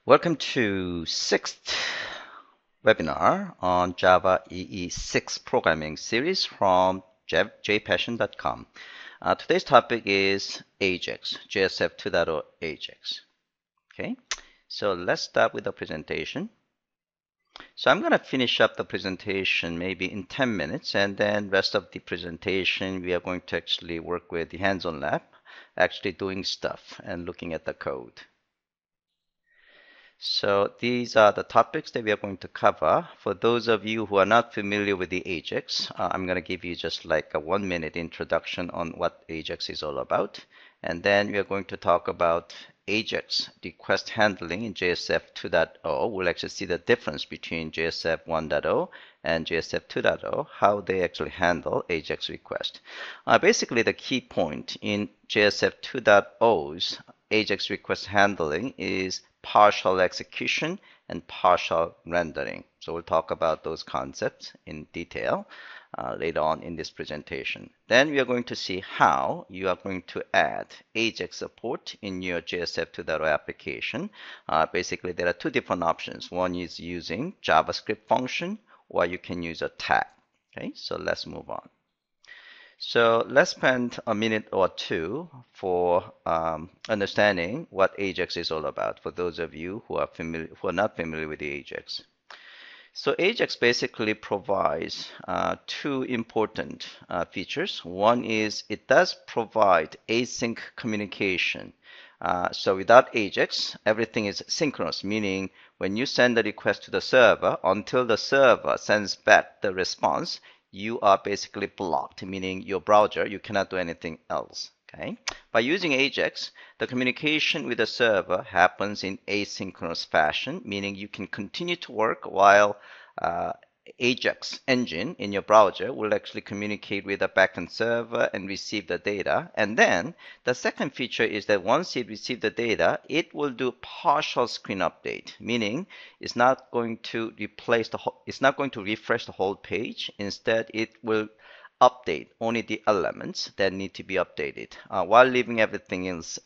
Welcome to sixth webinar on Java EE6 programming series from jpassion.com. Today's topic is Ajax, JSF 2.0 Ajax. Okay, so let's start with the presentation. So I'm going to finish up the presentation maybe in 10 minutes, and then rest of the presentation we are going to actually work with the hands-on lab, actually doing stuff and looking at the code. So these are the topics that we are going to cover. For those of you who are not familiar with the Ajax, I'm going to give you just like a 1-minute introduction on what Ajax is all about. And then we are going to talk about Ajax request handling in JSF 2.0. We'll actually see the difference between JSF 1.0 and JSF 2.0, how they actually handle Ajax request. Basically, the key point in JSF 2.0's Ajax request handling is partial execution and partial rendering. So we'll talk about those concepts in detail later on in this presentation. Then we are going to see how you are going to add Ajax support in your JSF 2.0 application. Basically, there are two different options. One is using JavaScript function, or you can use a tag. Okay, so let's move on. So let's spend a minute or two for understanding what Ajax is all about for those of you who are not familiar with the Ajax. So Ajax basically provides two important features. One is it does provide async communication. So without Ajax, everything is synchronous, meaning when you send a request to the server, until the server sends back the response, you are basically blocked, meaning your browser, you cannot do anything else. Okay. By using Ajax, the communication with the server happens in asynchronous fashion, meaning you can continue to work while Ajax engine in your browser will actually communicate with the backend server and receive the data. And then the second feature is that once it receives the data, it will do partial screen update, meaning it's not going to refresh the whole page. Instead, it will update only the elements that need to be updated while leaving everything else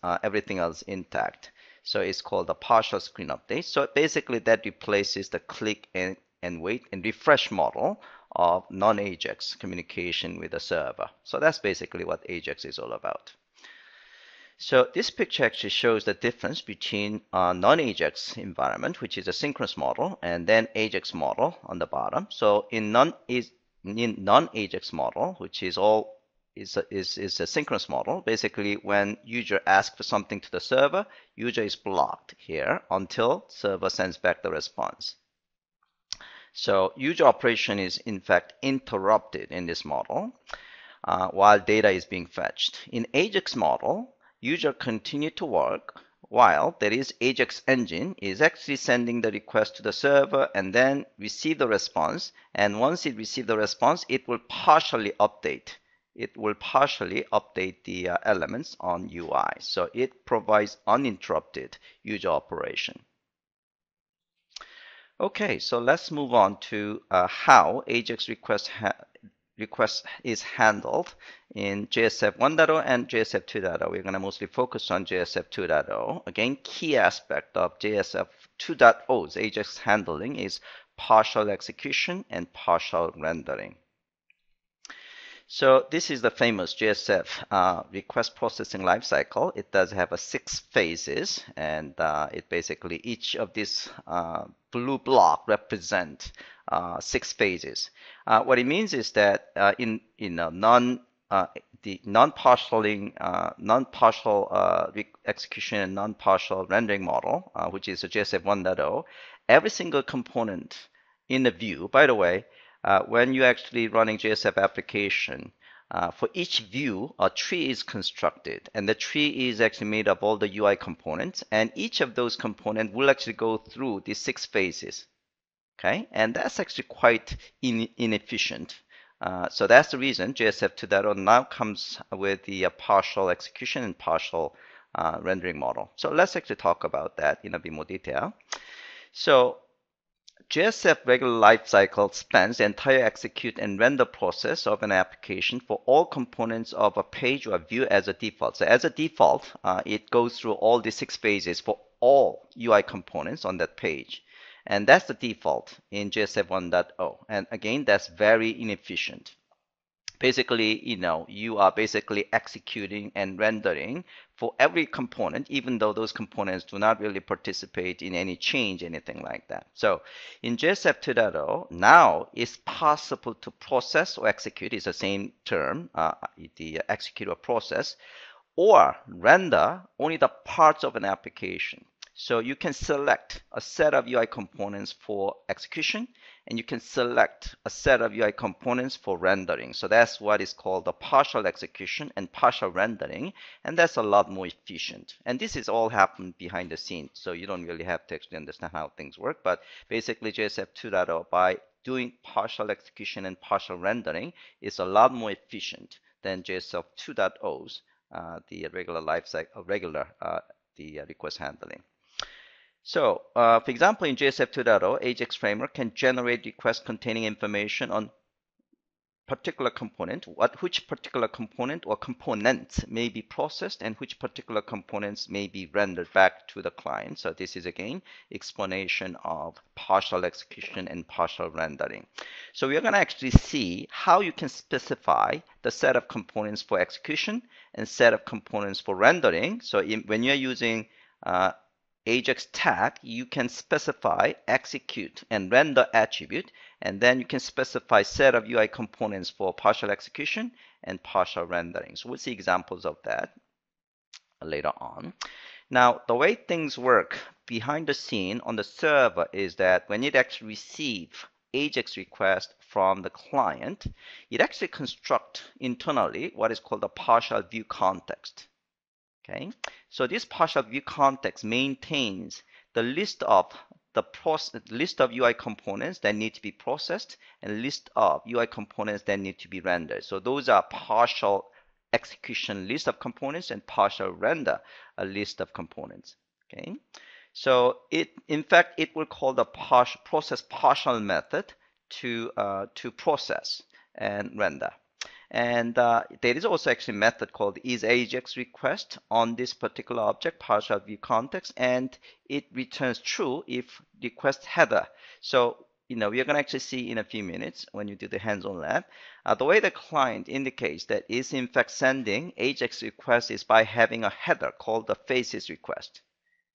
intact. So it's called a partial screen update. So basically that replaces the click and wait and refresh model of non-Ajax communication with the server. So that's basically what Ajax is all about. So this picture actually shows the difference between a non-Ajax environment, which is a synchronous model, and then Ajax model on the bottom. So in non-Ajax model, which is a synchronous model, basically when user asks for something to the server, user is blocked here until server sends back the response. So user operation is in fact interrupted in this model while data is being fetched. In Ajax model, user continue to work while there is Ajax engine is actually sending the request to the server and then receive the response. And once it receives the response, it will partially update. It will partially update the elements on UI. So it provides uninterrupted user operation. Okay, so let's move on to how Ajax request is handled in JSF 1.0 and JSF 2.0. We're going to mostly focus on JSF 2.0. Again, key aspect of JSF 2.0's Ajax handling is partial execution and partial rendering. So this is the famous JSF request processing lifecycle. It does have 6 phases, and it basically each of these blue block represent 6 phases. What it means is that in the non-partial execution and non-partial rendering model, which is a JSF 1.0, every single component in the view. By the way, when you're actually running JSF application, for each view, a tree is constructed, and the tree is actually made of all the UI components, and each of those components will actually go through these 6 phases. Okay, and that's actually quite inefficient. So that's the reason JSF 2.0 now comes with the partial execution and partial rendering model. So let's actually talk about that in a bit more detail. So JSF regular lifecycle spans the entire execute and render process of an application for all components of a page or view as a default. So as a default, it goes through all the 6 phases for all UI components on that page. And that's the default in JSF 1.0. And again, that's very inefficient. Basically, you are basically executing and rendering for every component, even though those components do not really participate in any change, anything like that. So in JSF 2.0, now it's possible to process or execute, is the same term, the execute or process, or render only the parts of an application. So you can select a set of UI components for execution, and you can select a set of UI components for rendering. So that's what is called the partial execution and partial rendering, and that's a lot more efficient. And this is all happened behind the scenes, so you don't really have to actually understand how things work. But basically, JSF 2.0, by doing partial execution and partial rendering, is a lot more efficient than JSF 2.0's the regular the request handling. So, for example, in JSF 2.0, Ajax Framework can generate requests containing information on particular component, which particular component or components may be processed and which particular components may be rendered back to the client. So this is again explanation of partial execution and partial rendering. So we are going to actually see how you can specify the set of components for execution and set of components for rendering. So when you're using Ajax tag, you can specify execute and render attribute, and then you can specify set of UI components for partial execution and partial rendering. So we'll see examples of that later on. Now, the way things work behind the scene on the server is that when it actually receives Ajax request from the client, it actually constructs internally what is called a partial view context. Okay, so this partial view context maintains the list of UI components that need to be processed and list of UI components that need to be rendered. So those are partial execution list of components and partial render a list of components. Okay, so in fact it will call the process partial method to process and render. And there is also actually a method called isAjaxRequest on this particular object, partial view context, and it returns true if request header. So, we are going to actually see in a few minutes when you do the hands-on lab, the way the client indicates that is in fact sending Ajax request is by having a header called the faces request.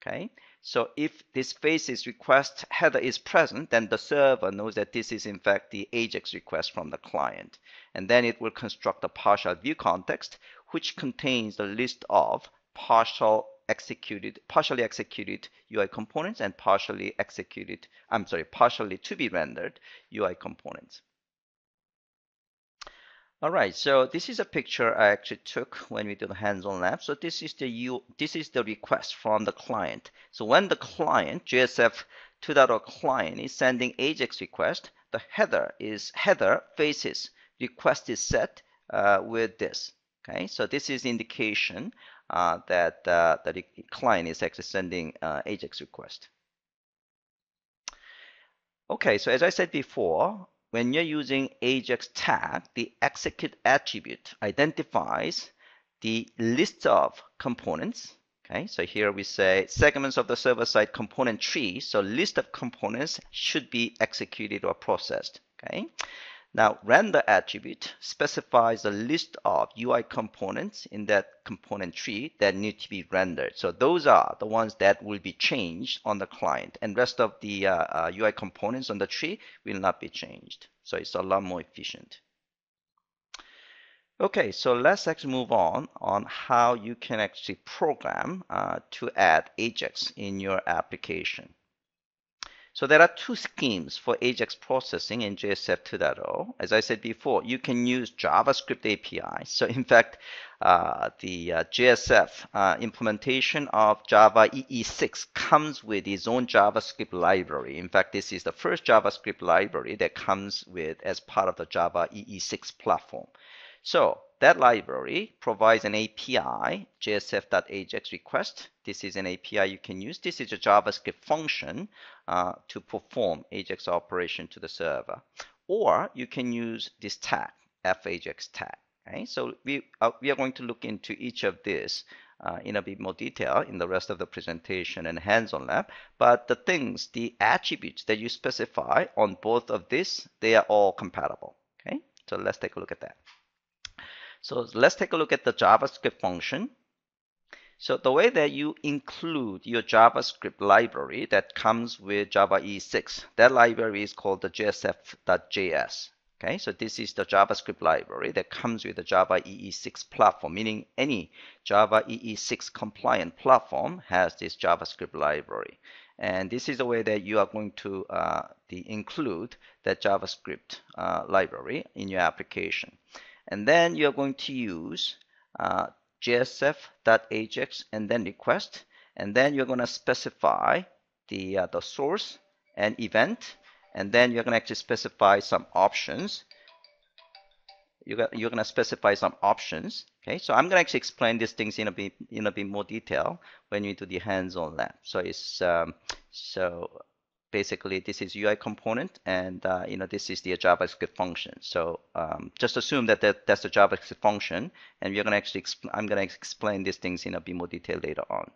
Okay, so if this faces request header is present, then the server knows that this is in fact the Ajax request from the client. And then it will construct a partial view context, which contains the list of partially executed UI components and partially to be rendered UI components. All right, so this is a picture I actually took when we did the hands-on lab. So this is the request from the client. So when the client, JSF 2.0 client, is sending Ajax request, the header faces request is set with this. Okay, so this is indication that the client is actually sending Ajax request. Okay, so as I said before, when you're using Ajax tag, the execute attribute identifies the list of components. Okay, so here we say segments of the server-side component tree. So list of components should be executed or processed. Okay. Now, render attribute specifies a list of UI components in that component tree that need to be rendered. So those are the ones that will be changed on the client, and rest of the UI components on the tree will not be changed. So it's a lot more efficient. Okay, so let's actually move on how you can actually program to add Ajax in your application. So there are two schemes for Ajax processing in JSF 2.0. As I said before, you can use JavaScript API. So in fact, the JSF implementation of Java EE6 comes with its own JavaScript library. In fact, this is the first JavaScript library that comes with as part of the Java EE6 platform. So that library provides an API, JSF.Ajax request. This is an API you can use. This is a JavaScript function to perform Ajax operation to the server. Or you can use this tag, FAjax tag. Okay? So we are going to look into each of these in a bit more detail in the rest of the presentation and hands-on lab. But the attributes that you specify on both of these, they are all compatible. Okay, so let's take a look at that. So let's take a look at the JavaScript function. So the way that you include your JavaScript library that comes with Java EE6, that library is called the JSF.js. Okay, so this is the JavaScript library that comes with the Java EE6 platform, meaning any Java EE6 compliant platform has this JavaScript library. And this is the way that you are going to include that JavaScript library in your application. And then you're going to use JSF.Ajax and then request, and then you're going to specify the source and event, and then you're going to actually specify some options. You're going to specify some options. Okay, so I'm going to actually explain these things in a bit more detail when you do the hands-on lab. So it's basically this is UI component, and this is the JavaScript function. So just assume that that's the JavaScript function, and we're going to actually I'm going to explain these things in a bit more detail later on.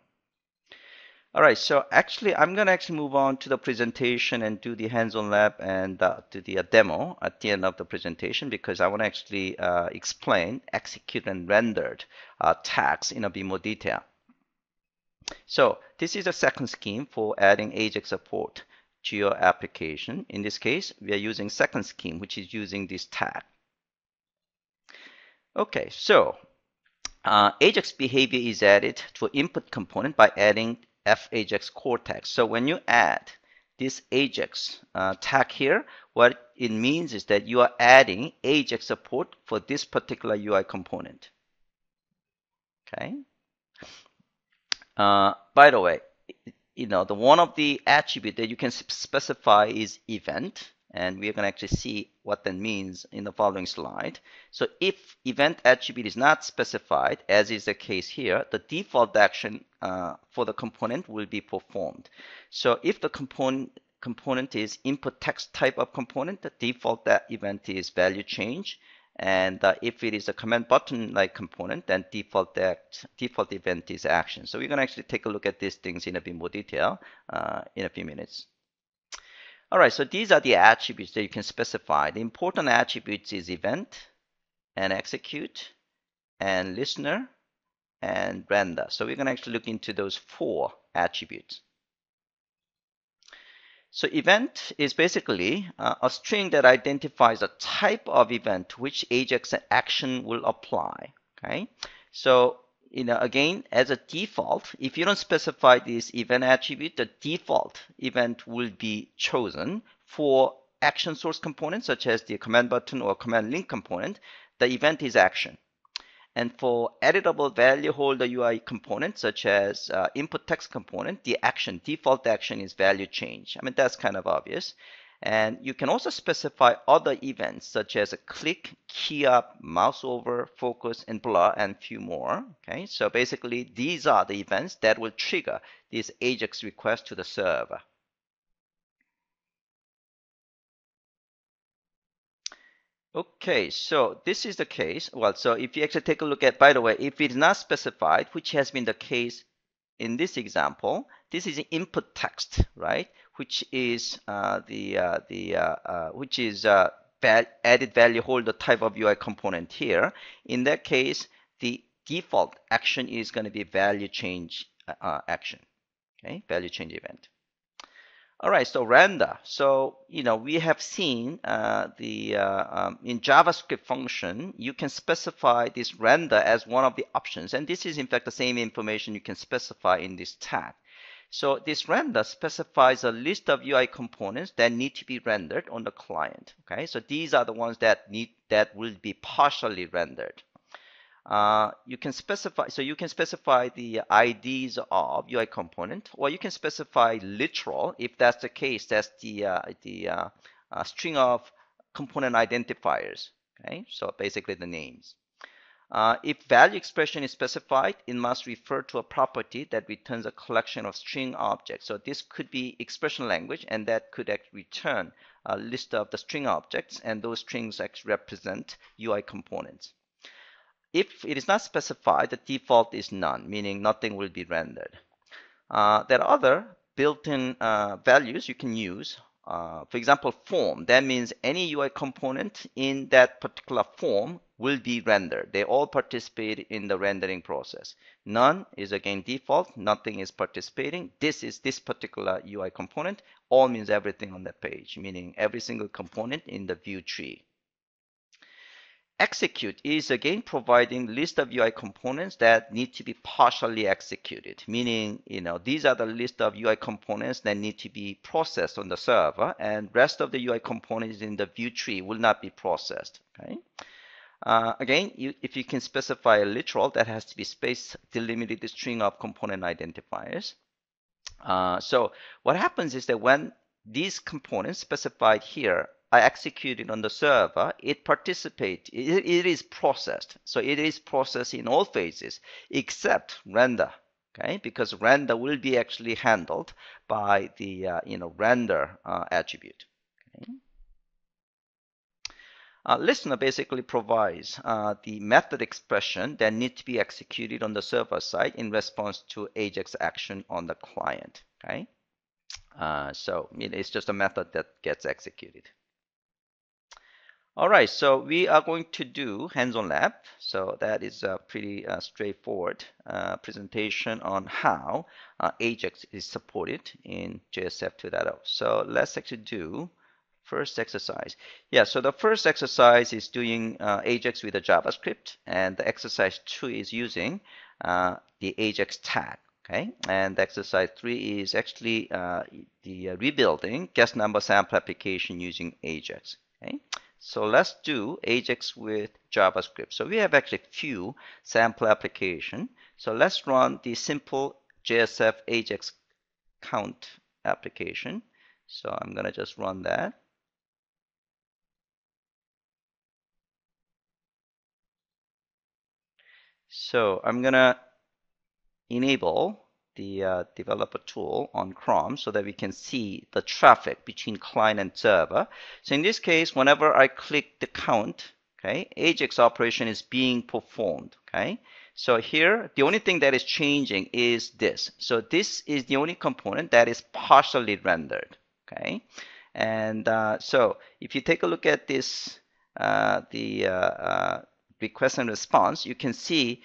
All right, so actually I'm going to actually move on to the presentation and do the hands-on lab and do the demo at the end of the presentation, because I want to actually explain execute and rendered tags in a bit more detail. So this is the second scheme for adding Ajax support to your application. In this case, we are using second scheme, which is using this tag. Okay, so Ajax behavior is added to an input component by adding fAjax core tag. So when you add this Ajax tag here, what it means is that you are adding Ajax support for this particular UI component. Okay. By the way, the one of the attribute that you can specify is event, and we're going to actually see what that means in the following slide. So if event attribute is not specified, as is the case here, the default action for the component will be performed. So if the component is input text type of component, the default event is value change. And if it is a command button like component, then default event is action. So we're going to actually take a look at these things in a bit more detail in a few minutes. All right, so these are the attributes that you can specify. The important attributes is event and execute and listener and render. So we're going to actually look into those 4 attributes. So event is basically a string that identifies a type of event which Ajax action will apply. Okay, so again, as a default, if you don't specify this event attribute, the default event will be chosen for action source components such as the command button or command link component. The event is action. And for editable value holder UI components such as input text component, the default action is value change. I mean, that's kind of obvious. And you can also specify other events such as a click, key up, mouse over, focus, and blur, and a few more. Okay, so basically these are the events that will trigger this Ajax request to the server. Okay, so this is the case. Well, so if you actually take a look at, by the way, if it's not specified, which has been the case in this example, this is input text, right? Which is added value holder type of UI component here. In that case, the default action is going to be value change action. Okay, value change event. All right, so render. So we have seen in JavaScript function, you can specify this render as one of the options, and this is in fact the same information you can specify in this tag. So this render specifies a list of UI components that need to be rendered on the client. Okay, so these are the ones that will be partially rendered. You can specify the IDs of UI component, or you can specify literal. If that's the case, that's the string of component identifiers. Okay, so basically the names. If value expression is specified, it must refer to a property that returns a collection of string objects. So this could be expression language, and that could actually return a list of the string objects, and those strings actually represent UI components. if it is not specified, the default is none, meaning nothing will be rendered. There are other built-in values you can use. For example, form. That means any UI component in that particular form will be rendered. They all participate in the rendering process. None is again default. Nothing is participating. This is this particular UI component. All means everything on that page, meaning every single component in the view tree. Execute is again providing list of UI components that need to be partially executed, meaning these are the list of UI components that need to be processed on the server, and rest of the UI components in the view tree will not be processed. Okay. Again, if you can specify a literal, that has to be space delimited string of component identifiers. So what happens is that when these components specified here are executed on the server, it participates, it is processed. So it is processed in all phases except render, okay? Because render will be actually handled by the render attribute. Okay? Listener basically provides the method expression that need to be executed on the server side in response to Ajax action on the client. Okay, so it's just a method that gets executed. All right, so we are going to do hands-on lab. So that is a pretty straightforward presentation on how Ajax is supported in JSF 2.0. So let's actually do first exercise. Yeah, so the first exercise is doing Ajax with a JavaScript, and the exercise 2 is using the Ajax tag. Okay, and exercise 3 is actually the rebuilding guest number sample application using Ajax. Okay, so let's do Ajax with JavaScript. So we have actually few sample application. So let's run the simple JSF Ajax count application. So I'm gonna just run that. So I'm gonna enable the developer tool on Chrome so that we can see the traffic between client and server. So in this case, whenever I click the count, okay, Ajax operation is being performed. Okay, so here the only thing that is changing is this. So this is the only component that is partially rendered. Okay, and so if you take a look at this, request and response, you can see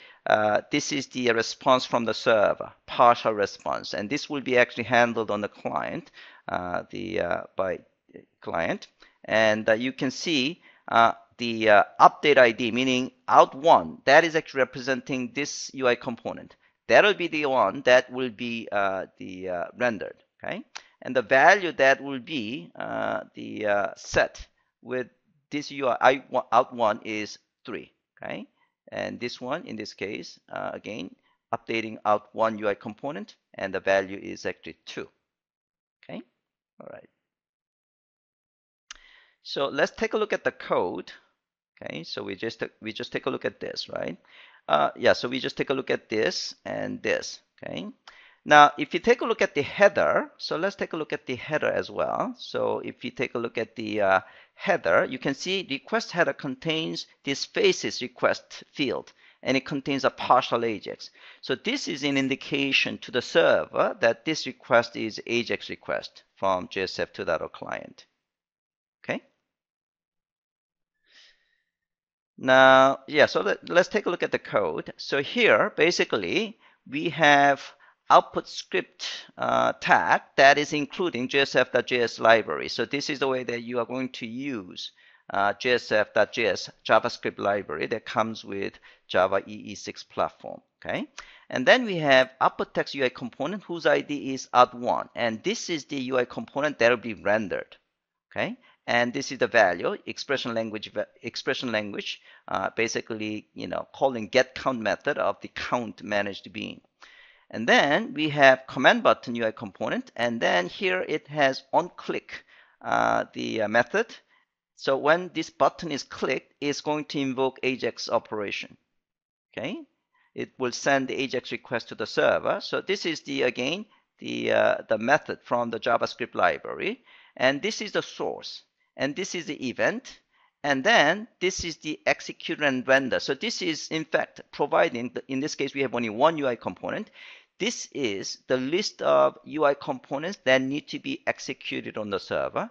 this is the response from the server, partial response, and this will be actually handled on the client, by client, and you can see the update ID, meaning out1, that is actually representing this UI component. That will be the one that will be rendered, okay? And the value that will be set with this UI out1 is 3. Okay, and this one, in this case, again, updating out one UI component, and the value is actually 2. Okay, all right. So let's take a look at the code. Okay, so we just take a look at this, right? Yeah, so we just take a look at this and this. Okay. Now, if you take a look at the header, so let's take a look at the header as well. So if you take a look at the header, you can see request header contains this faces request field, and it contains a partial Ajax. So this is an indication to the server that this request is Ajax request from JSF 2.0 client. Okay. Now, yeah, so let's take a look at the code. So here, basically, we have output script tag that is including JSF.js library. So this is the way that you are going to use JSF.js JavaScript library that comes with Java EE6 platform. Okay, and then we have output text UI component whose ID is out1, and this is the UI component that will be rendered. Okay, and this is the value expression language basically calling get count method of the count managed being. And then we have command button UI component, and then here it has on click the method. So when this button is clicked, it's going to invoke Ajax operation. Okay, it will send the Ajax request to the server. So this is the method from the JavaScript library, and this is the source, and this is the event, And then this is the executor and render. So this is in fact providing, in this case we have only one UI component. This is the list of UI components that need to be executed on the server.